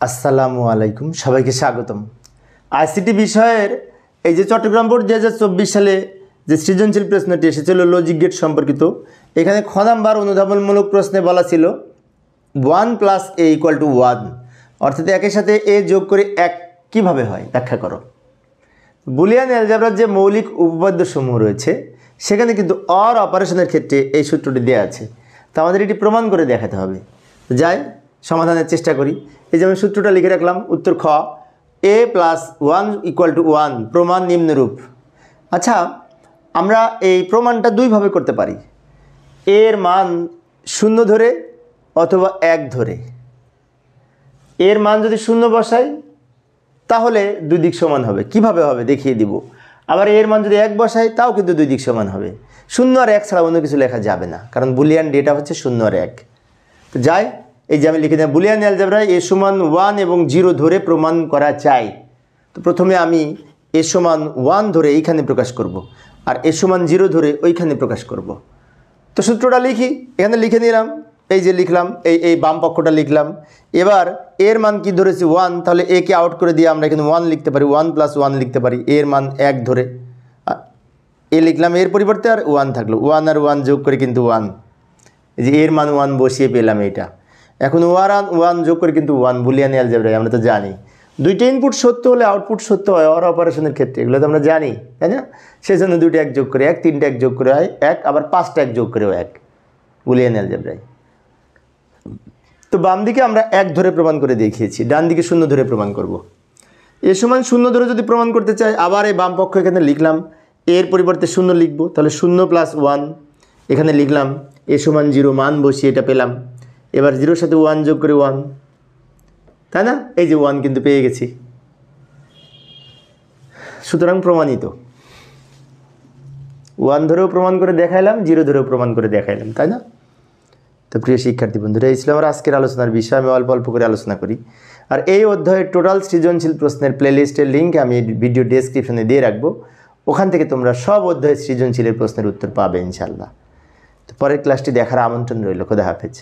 আসসালামু আলাইকুম, সবাইকে স্বাগতম। আইসিটি বিষয়ের এই যে চট্টগ্রাম বোর্ড 2024 সালে যে সৃজনশীল প্রশ্নটি এসেছিল লজিক গেট সম্পর্কিত, এখানে খ নাম্বার অনুধাবনমূলক প্রশ্নে বলা ছিল 1 + a = 1, অর্থাৎ একের সাথে এ যোগ করে 1 কীভাবে হয় ব্যাখ্যা করো। বুলিয়ান অ্যালজেব্রার যে মৌলিক উপপাদ্য সমূহ রয়েছে সেখানে কিন্তু অর অপারেশনের ক্ষেত্রে এই সূত্রটি দেওয়া আছে, তো আমাদের এটি প্রমাণ করে দেখাতে হবে। যাই সমাধানের চেষ্টা করি। এই যেমন সূত্রটা লিখে রাখলাম, উত্তর খ, a + 1 = 1, প্রমাণ নিম্নরূপ। আচ্ছা, আমরা এই প্রমাণটা দুইভাবে করতে পারি, এর মান 0 ধরে অথবা 1 ধরে। এর মান যদি 0 বসাই তাহলে দুই দিক সমান হবে, কিভাবে হবে দেখিয়ে দিব। আবার এর মান যদি 1 বসাই তাও কিন্তু দুই দিক সমান হবে। 0 আর 1 ছাড়া অন্য কিছু লেখা যাবে না, কারণ বুলিয়ান ডেটা হচ্ছে 0 আর 1। তো যাই, এই যে আমি লিখে দিলাম বুলিয়ান অ্যালজেব্রায় a = 1 এবং 0 ধরে প্রমাণ করা চাই। তো প্রথমে আমি a = 1 ধরে এইখানে প্রকাশ করব, আর a = 0 ধরে ওইখানে প্রকাশ করব। তো সূত্রটা লিখি, এখানে লিখে নিলাম, এই যে লিখলাম, এই বাম পক্ষটা লিখলাম। এবার এর মান কি ধরেছি 1, তাহলে a কে আউট করে দিয়ে আমরা এখানে 1 লিখতে পারি, 1 + 1 লিখতে পারি। এর মান 1 ধরে এ লিখলাম, এর পরিবর্তে আর 1 থাকলো, 1 আর 1 যোগ করে কিন্তু 1, এই যে এর মান 1 বসিয়ে পেলাম এটা। এখন 1 যোগ করে কিন্তু 1, বুলিয়ান অ্যালজেব্রায় আমরা তো জানি দুইটা ইনপুট সত্য হলে আউটপুট সত্য হয় অর অপারেশনের ক্ষেত্রে, এগুলো তো আমরা জানি, তাই না? সেই জন্য 2টা 1 যোগ করে 1, 3টা 1 যোগ করে হয় 1, আবার 5টা 1 যোগ করেও 1, বুলিয়ান অ্যালজেব্রায়। তো বাম দিকে আমরা 1 ধরে প্রমাণ করে দেখিয়েছি, ডান দিকে 0 ধরে প্রমাণ করব। a = 0 ধরে যদি প্রমাণ করতে চাই, আবার এই বাম পক্ষ এখানে লিখলাম, এর পরিবর্তে 0 লিখব, তাহলে 0 + 1 এখানে লিখলাম, a = 0 মান বসিয়ে এটা পেলাম। এবার 0-র সাথে 1 যোগ করে 1, তাই না? এই যে 1 কিন্তু পেয়ে গেছি, সুতরাং প্রমাণিত। 1 ধরেও প্রমাণ করে দেখাইলাম, 0 ধরেও প্রমাণ করে দেখাইলাম, তাই না? তো প্রিয় শিক্ষার্থী বন্ধুরা, এই ছিল আমার আজকের আলোচনার বিষয়। আমি অল্প অল্প করে আলোচনা করি। আর এই অধ্যায়ের টোটাল সৃজনশীল প্রশ্নের প্লেলিস্টের লিঙ্ক আমি ভিডিও ডেসক্রিপশনে দিয়ে রাখবো, ওখান থেকে তোমরা সব অধ্যায়ের সৃজনশীলের প্রশ্নের উত্তর পাবে ইনশাল্লাহ। তো পরের ক্লাসটি দেখার আমন্ত্রণ রইল। খোদা হাফেজ।